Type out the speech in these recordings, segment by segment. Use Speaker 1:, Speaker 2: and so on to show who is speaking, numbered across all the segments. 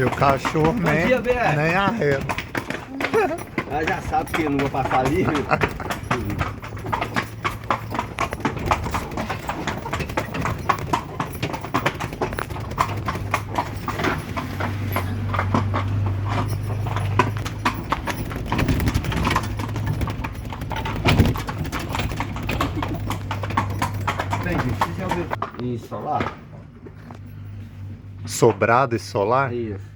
Speaker 1: E o cachorro nem,
Speaker 2: dia, Bé.
Speaker 1: nem arreda.
Speaker 2: Ela já sabe que eu não vou passar ali. Bem, você já ouviu em solar?
Speaker 1: Sobrado e solar?
Speaker 2: É isso.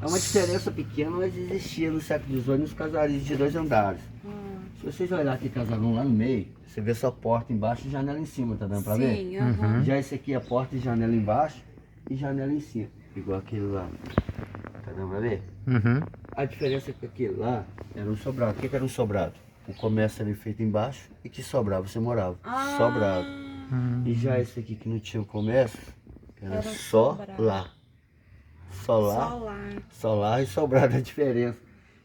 Speaker 2: É uma diferença pequena, mas existia no século XVIII nos casarios de 2 andares. Se vocês olharem aqui casarão lá no meio, você vê só porta embaixo e janela em cima, tá dando pra ver?
Speaker 3: Sim, aham.
Speaker 2: Já esse aqui é porta e janela embaixo e janela em cima, igual aquele lá. Tá dando pra ver?
Speaker 1: Uhum.
Speaker 2: A diferença é que aquele lá era um sobrado. O que era um sobrado? O comércio era feito embaixo e que sobrava você morava.
Speaker 3: Ah.
Speaker 2: Sobrado. E já esse aqui que não tinha o comércio, era só
Speaker 3: sobrado.
Speaker 2: lá. Só lá.
Speaker 3: Solar.
Speaker 2: Só lá e sobrado a diferença.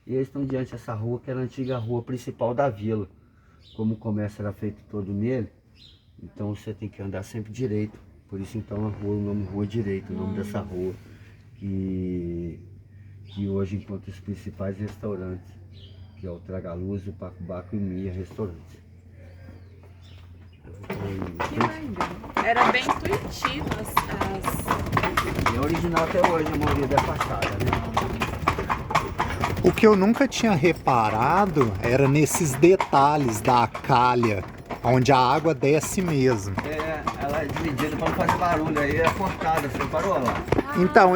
Speaker 2: E eles estão diante dessa rua que era a antiga rua principal da vila. Como o comércio era feito todo nele, então você tem que andar sempre direito. Por isso então a rua, o nome Rua Direito, o nome dessa rua. Que hoje encontra os principais restaurantes, que é o Tragaluz, o Paco Baco e o Mia Restaurantes.
Speaker 3: Que legal. Era bem intuitivo as...
Speaker 2: E é original até hoje, a maioria da fachada, né?
Speaker 1: O que eu nunca tinha reparado era nesses detalhes da calha, onde a água desce mesmo.
Speaker 2: É, ela é dividida para não fazer barulho, aí é cortada, você parou lá?
Speaker 1: Então,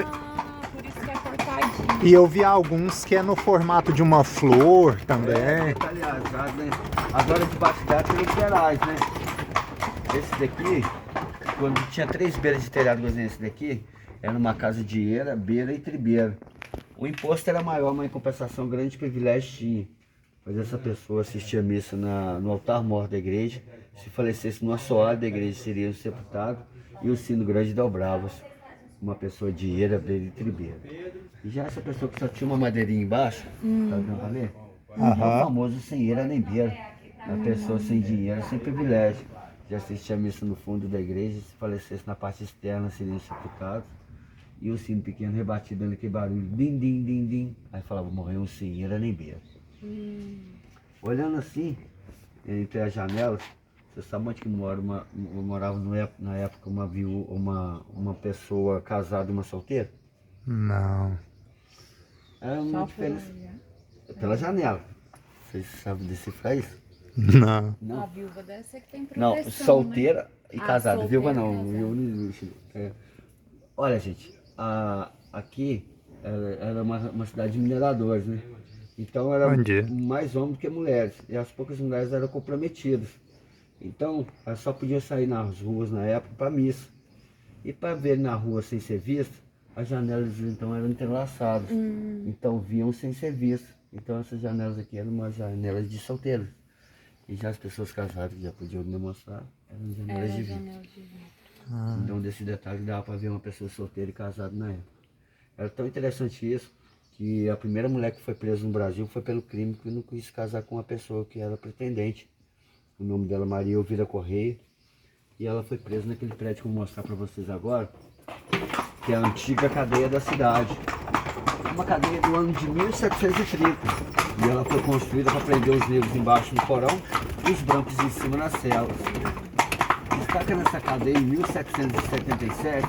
Speaker 3: Por isso que é cortadinho.
Speaker 1: e eu vi alguns que é no formato de uma flor também.
Speaker 2: Detalhado, né? Agora debaixo dela tem os gerais, né? Esse daqui, quando tinha 3 beiras de telhado igual esse daqui, era uma casa de eira, beira e tribeira. O imposto era maior, mas em compensação grande privilégio tinha. Pois essa pessoa assistia a missa no altar-mor da igreja. Se falecesse no assoalho da igreja, seria sepultado. E o sino grande dobrava-se. Uma pessoa de eira, beira e tribeira. E já essa pessoa que só tinha uma madeirinha embaixo, tá dando pra ver? É o famoso sem eira nem beira. A pessoa sem dinheiro, sem privilégio. Já assistia a missa no fundo da igreja, se falecesse na parte externa, seriam sepultados. E o sino pequeno rebatido dando aquele barulho, din, din, din, din. Aí falava, morreu sem eira nem beira. Olhando assim, entre as janelas, você sabe onde que morava na época uma pessoa casada e uma solteira?
Speaker 1: Não.
Speaker 2: Era uma diferença. Pela janela. Vocês sabem decifrar isso?
Speaker 1: Não.
Speaker 3: A viúva deve ser que tem
Speaker 2: Não,
Speaker 3: proteção,
Speaker 2: solteira e
Speaker 3: Ah,
Speaker 2: casada.
Speaker 3: solteira
Speaker 2: Viúva
Speaker 3: e
Speaker 2: não,
Speaker 3: casada.
Speaker 2: viúva não existe. É. Olha, gente, aqui era uma cidade de mineradores, né? Então era
Speaker 1: Bom dia.
Speaker 2: mais homens do que mulheres. E as poucas mulheres eram comprometidas. Então, elas só podiam sair nas ruas na época para missa. E para ver na rua sem ser visto, as janelas então eram entrelaçadas. Então viam sem ser visto. Então essas janelas aqui eram umas janelas de solteiros. E já as pessoas casadas já podiam demonstrar, eram janelas
Speaker 3: Era
Speaker 2: de vidro.
Speaker 3: janela de vidro.
Speaker 2: Então desse detalhe dava para ver uma pessoa solteira e casada na época. Era tão interessante isso, que a primeira mulher que foi presa no Brasil foi pelo crime que não quis casar com uma pessoa que era pretendente. O nome dela é Maria Elvira Correia. E ela foi presa naquele prédio que eu vou mostrar para vocês agora, que é a antiga cadeia da cidade. Uma cadeia do ano de 1730. E ela foi construída para prender os negros embaixo no porão e os brancos em cima nas celas. Destaca nessa cadeia em 1777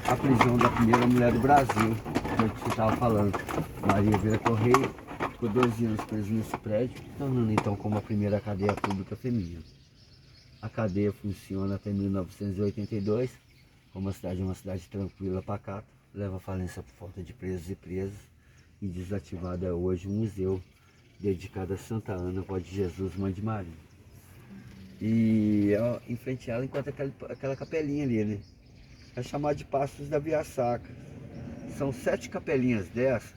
Speaker 2: a prisão da primeira mulher do Brasil, que você estava falando, Maria Elvira Correia, ficou 12 anos presa nesse prédio, tornando então como a primeira cadeia pública feminina. A cadeia funciona até 1982, como a cidade é uma cidade tranquila, pacata, leva à falência por falta de presos e presas, e desativada é hoje um museu dedicado a Santa Ana, Vó de Jesus, Mãe de Maria. E em frente a ela encontra aquela capelinha ali, né? É chamada de Pastos da Via Sacra. São 7 capelinhas dessas,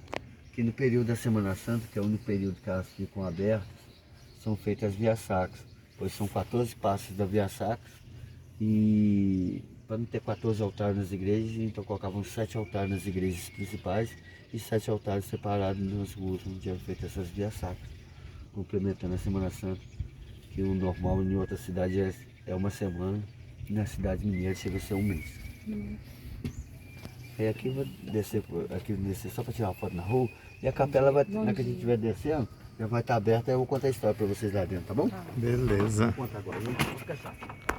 Speaker 2: que no período da Semana Santa, que é o único período que elas ficam abertas, são feitas as Via Sacras, pois são 14 passos da Via Sacra, e para não ter 14 altares nas igrejas, então colocavam 7 altares nas igrejas principais e 7 altares separados nas ruas onde eram feitas essas Via Sacras, complementando a Semana Santa, que o normal em outra cidade é uma semana, e na cidade mineira chega a ser um mês. Aí aqui eu vou descer, só para tirar uma foto na rua. E a capela vai, na que a gente estiver descendo, já vai estar aberta, aí eu vou contar a história para vocês lá dentro, tá bom?
Speaker 1: Beleza.
Speaker 2: Vou contar agora, vamos ficar chato.